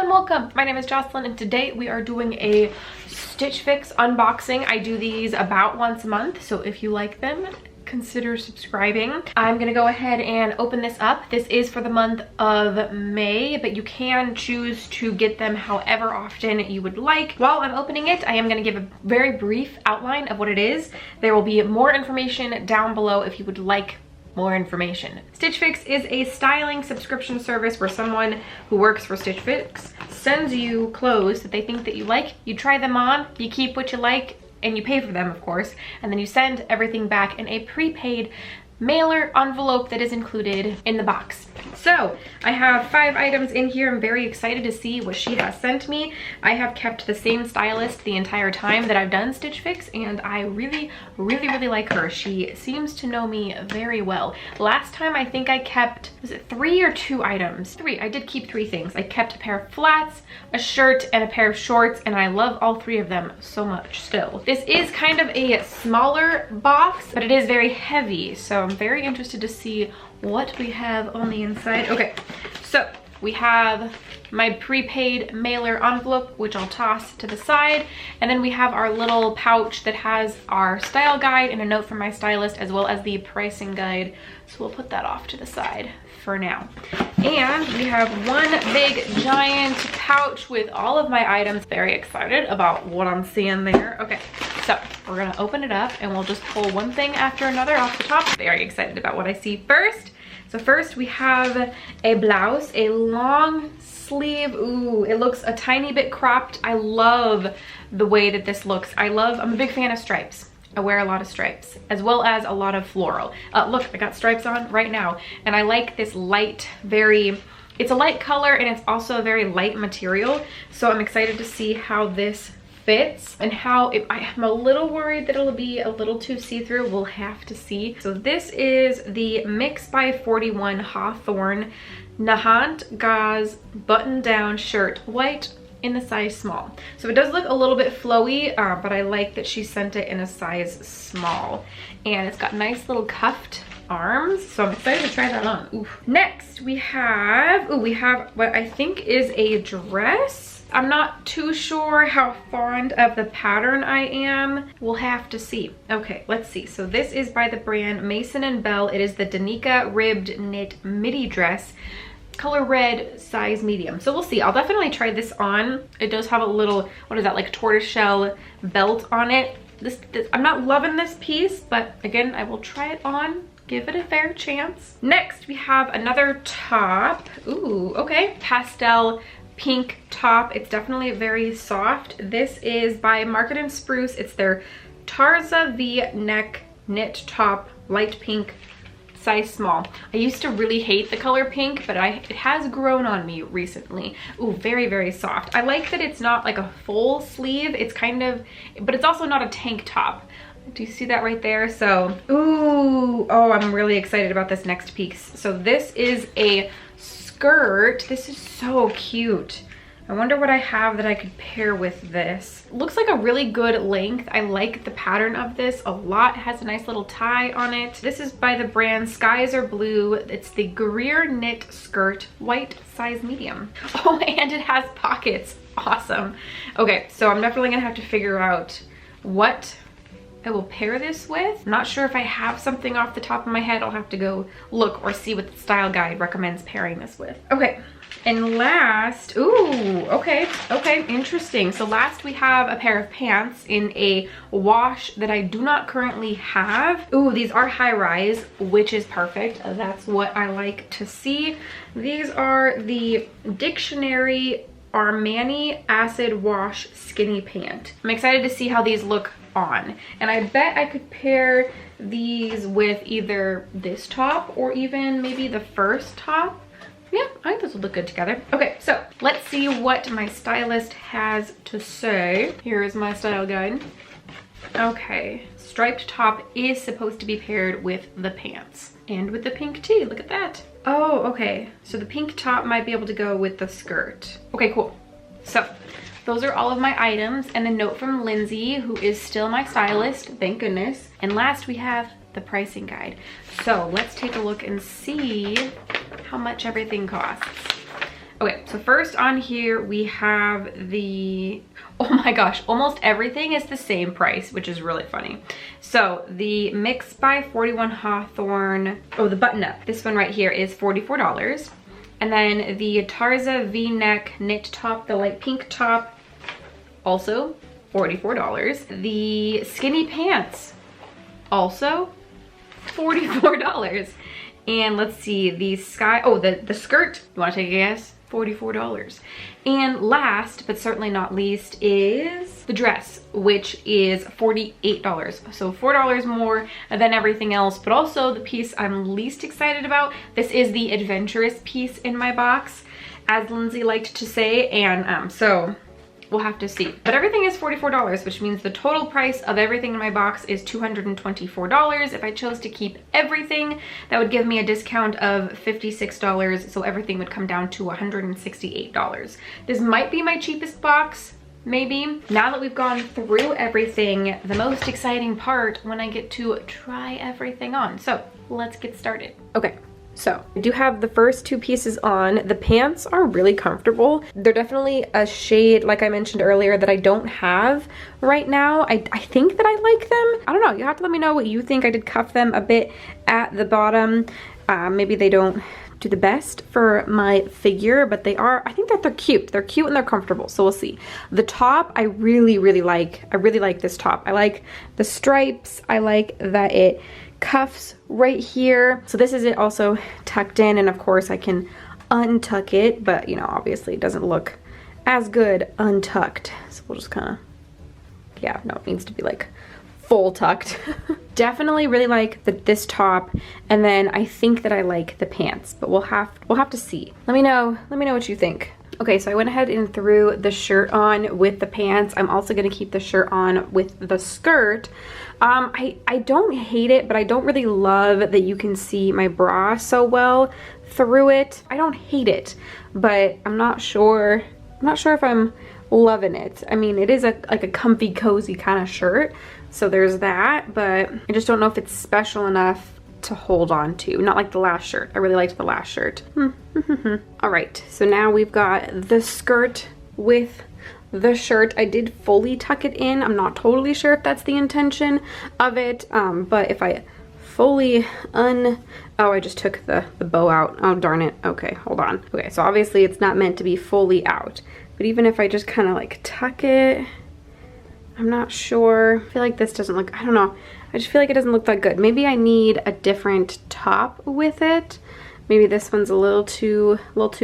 and welcome. My name is Jocelyn and today we are doing a Stitch Fix unboxing. I do these about once a month, so if you like them, consider subscribing. I'm gonna go ahead and open this up. This is for the month of May, but you can choose to get them however often you would like. While I'm opening it, I am gonna give a very brief outline of what it is. There will be more information down below if you would like more information. Stitch Fix is a styling subscription service where someone who works for Stitch Fix sends you clothes that they think that you like. You try them on, you keep what you like, and you pay for them, of course, and then you send everything back in a prepaid mailer envelope that is included in the box. So I have 5 items in here. I'm very excited to see what she has sent me. I have kept the same stylist the entire time that I've done Stitch Fix, and I really like her. She seems to know me very well. Last time I think I kept, was it 3 or 2 items? 3. I did keep 3 things. I kept a pair of flats, a shirt, and a pair of shorts, and I love all 3 of them so much still. This is kind of a smaller box, but it is very heavy, so I'm very interested to see what we have on the inside. Okay, so we have my prepaid mailer envelope, which I'll toss to the side, and then we have our little pouch that has our style guide and a note from my stylist, as well as the pricing guide, so we'll put that off to the side for now. And we have one big giant pouch with all of my items. Very excited about what I'm seeing there. Okay, so we're gonna open it up and we'll just pull one thing after another off the top. Very excited about what I see first. So first we have a blouse, a long sleeve. Ooh, it looks a tiny bit cropped. I love the way that this looks. I'm a big fan of stripes. I wear a lot of stripes, as well as a lot of floral. Look, I got stripes on right now, and I like this light, it's a light color, and it's also a very light material, so I'm excited to see how this fits and how I'm a little worried that it'll be a little too see-through. We'll have to see. So this is the Mix by 41 Hawthorne Nahant Gauze button-down shirt, white, in the size small. So it does look a little bit flowy, but I like that she sent it in a size small, and it's got nice little cuffed arms, so I'm excited to try that on. Oof. Next we have what I think is a dress. I'm not too sure how fond of the pattern I am. We'll have to see. Okay, let's see. So this is by the brand Mason and Bell. It is the Danica ribbed knit midi dress, color red, size medium. So we'll see. I'll definitely try this on. It does have a little, what is that, like tortoiseshell belt on it. This I'm not loving this piece, but again, I will try it on. Give it a fair chance. Next, we have another top. Ooh, okay. Pastel pink top. It's definitely very soft. This is by Market and Spruce. It's their Tarza V-neck knit top, light pink, size small. I used to really hate the color pink, but it has grown on me recently. Ooh, very soft. I like that it's not like a full sleeve. It's kind of, but it's also not a tank top. Do you see that right there? So, ooh, oh, I'm really excited about this next piece. So this is a skirt. This is so cute. I wonder what I have that I could pair with this. Looks like a really good length. I like the pattern of this a lot. It has a nice little tie on it. This is by the brand Skies Are Blue. It's the Greer knit skirt, white, size medium. Oh, and it has pockets. Awesome. Okay, so I'm definitely gonna have to figure out what I will pair this with. I'm not sure if I have something off the top of my head. I'll have to go look or see what the style guide recommends pairing this with. Okay. And last, ooh, okay, interesting. So last we have a pair of pants in a wash that I do not currently have. Ooh, these are high rise, which is perfect. That's what I like to see. These are the Dictionary Armani Acid Wash Skinny Pant. I'm excited to see how these look on. And I bet I could pair these with either this top or even maybe the first top. Yeah, I think this will look good together. Okay, so let's see what my stylist has to say. Here is my style guide. Okay, striped top is supposed to be paired with the pants and with the pink tee. Look at that. Oh, okay. So the pink top might be able to go with the skirt. Okay, cool. So those are all of my items, and a note from Lindsay, who is still my stylist, thank goodness. And last we have the pricing guide. So let's take a look and see how much everything costs. Okay, so first on here we have the, oh my gosh, almost everything is the same price, which is really funny. So the Mix by 41 Hawthorne, oh, the button up, this one right here is $44. And then the Tarza V-neck knit top, the light pink top, also $44. The skinny pants, also $44. And let's see, the sky, oh, the skirt, you wanna take a guess? $44. And last, but certainly not least, is the dress, which is $48. So $4 more than everything else, but also the piece I'm least excited about. This is the adventurous piece in my box, as Lindsay liked to say, and so we'll have to see. But everything is $44, which means the total price of everything in my box is $224. If I chose to keep everything, that would give me a discount of $56, so everything would come down to $168. This might be my cheapest box, maybe. Now that we've gone through everything, the most exciting part when I get to try everything on. So let's get started. Okay. So I do have the first two pieces on. The pants are really comfortable. They're definitely a shade, like I mentioned earlier, that I don't have right now. I think that I like them. I don't know, you have to let me know what you think. I did cuff them a bit at the bottom. Maybe they don't do the best for my figure, but they are, I think that they're cute. They're cute and they're comfortable, so we'll see. The top, I really like. I really like this top. I like the stripes. I like that it cuffs right here. So this is it also tucked in, and of course I can untuck it, but you know, obviously it doesn't look as good untucked. So we'll just kind of, yeah, no, it needs to be like full tucked. Definitely really like this top, and then I think that I like the pants, but we'll have to see. Let me know what you think. Okay, so I went ahead and threw the shirt on with the pants. I'm also gonna keep the shirt on with the skirt. I don't hate it, but I don't really love that you can see my bra so well through it. I don't hate it, but I'm not sure if I'm loving it. I mean, it is like a comfy, cozy kind of shirt, so there's that, but I just don't know if it's special enough to hold on to. Not like the last shirt. I really liked the last shirt. All right, so now we've got the skirt with the shirt. I did fully tuck it in. I'm not totally sure if that's the intention of it, but if I fully oh, I just took the bow out. Oh, darn it. Okay, hold on. Okay, so obviously it's not meant to be fully out, but even if I just kind of like tuck it, I'm not sure. I feel like this doesn't look, I don't know. I just feel like it doesn't look that good. Maybe I need a different top with it. Maybe this one's a little too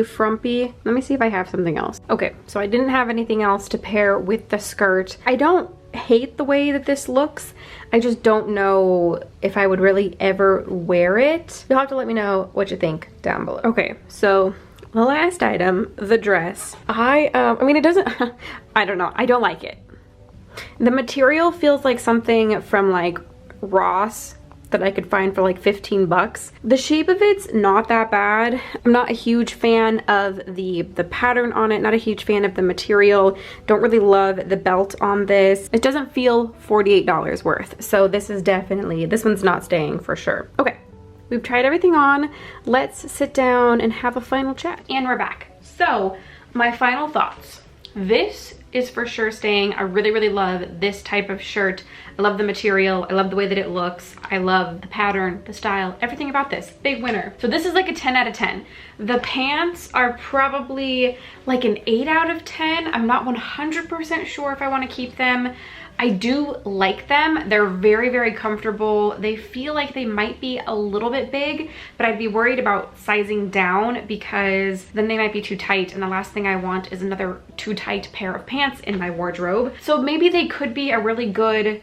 frumpy. Let me see if I have something else. Okay, so I didn't have anything else to pair with the skirt. I don't hate the way that this looks. I just don't know if I would really ever wear it. You'll have to let me know what you think down below. Okay, so the last item, the dress. I mean, it doesn't, I don't know. I don't like it. The material feels like something from like Ross that I could find for like 15 bucks. The shape of it's not that bad. I'm not a huge fan of the pattern on it, not a huge fan of the material. Don't really love the belt on this. It doesn't feel $48 worth. So this one's not staying for sure. Okay, we've tried everything on. Let's sit down and have a final chat. And we're back. So my final thoughts. This is for sure staying. I really love this type of shirt. I love the material. I love the way that it looks. I love the pattern, the style, everything about this. Big winner. So this is like a 10 out of 10. The pants are probably like an 8 out of 10. I'm not 100% sure if I want to keep them. I do like them. They're very comfortable. They feel like they might be a little bit big, but I'd be worried about sizing down because then they might be too tight, and the last thing I want is another too tight pair of pants in my wardrobe. So maybe they could be a really good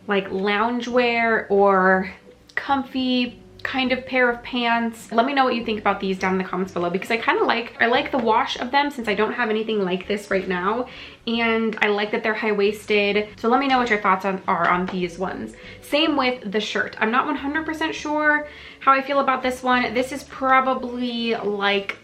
like loungewear or comfy kind of pair of pants. Let me know what you think about these down in the comments below, because I like the wash of them since I don't have anything like this right now, and I like that they're high-waisted. So let me know what your thoughts are on these ones. Same with the shirt. I'm not 100% sure how I feel about this one. This is probably like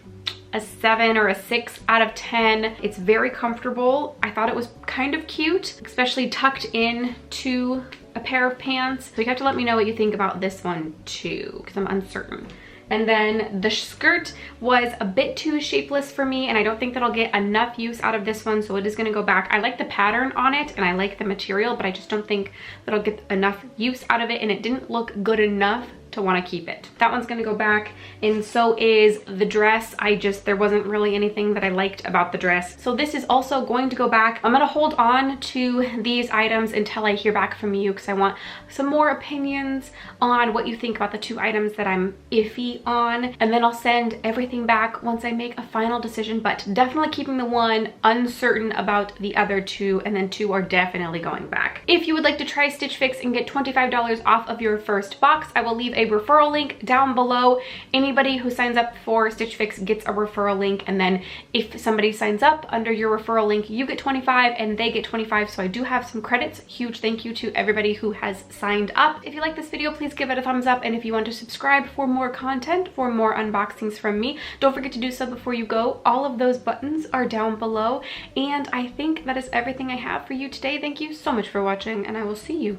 a 7 or a 6 out of 10. It's very comfortable. I thought it was kind of cute, especially tucked in to a pair of pants. So you have to let me know what you think about this one too, because I'm uncertain. And then the skirt was a bit too shapeless for me, and I don't think that I'll get enough use out of this one, so it is going to go back. I like the pattern on it and I like the material, but I just don't think that I'll get enough use out of it, and it didn't look good enough to want to keep it. That one's going to go back, and so is the dress. There wasn't really anything that I liked about the dress, so this is also going to go back. I'm going to hold on to these items until I hear back from you, because I want some more opinions on what you think about the 2 items that I'm iffy on, and then I'll send everything back once I make a final decision, but definitely keeping the one, uncertain about the other 2, and then 2 are definitely going back. If you would like to try Stitch Fix and get $25 off of your first box, I will leave a referral link down below. Anybody who signs up for Stitch Fix gets a referral link, and then if somebody signs up under your referral link, you get 25 and they get 25, so I do have some credits. Huge thank you to everybody who has signed up. If you like this video, please give it a thumbs up, and if you want to subscribe for more content, for more unboxings from me, don't forget to do so before you go. All of those buttons are down below, and I think that is everything I have for you today. Thank you so much for watching, and I will see you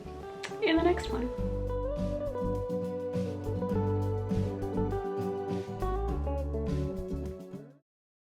in the next one.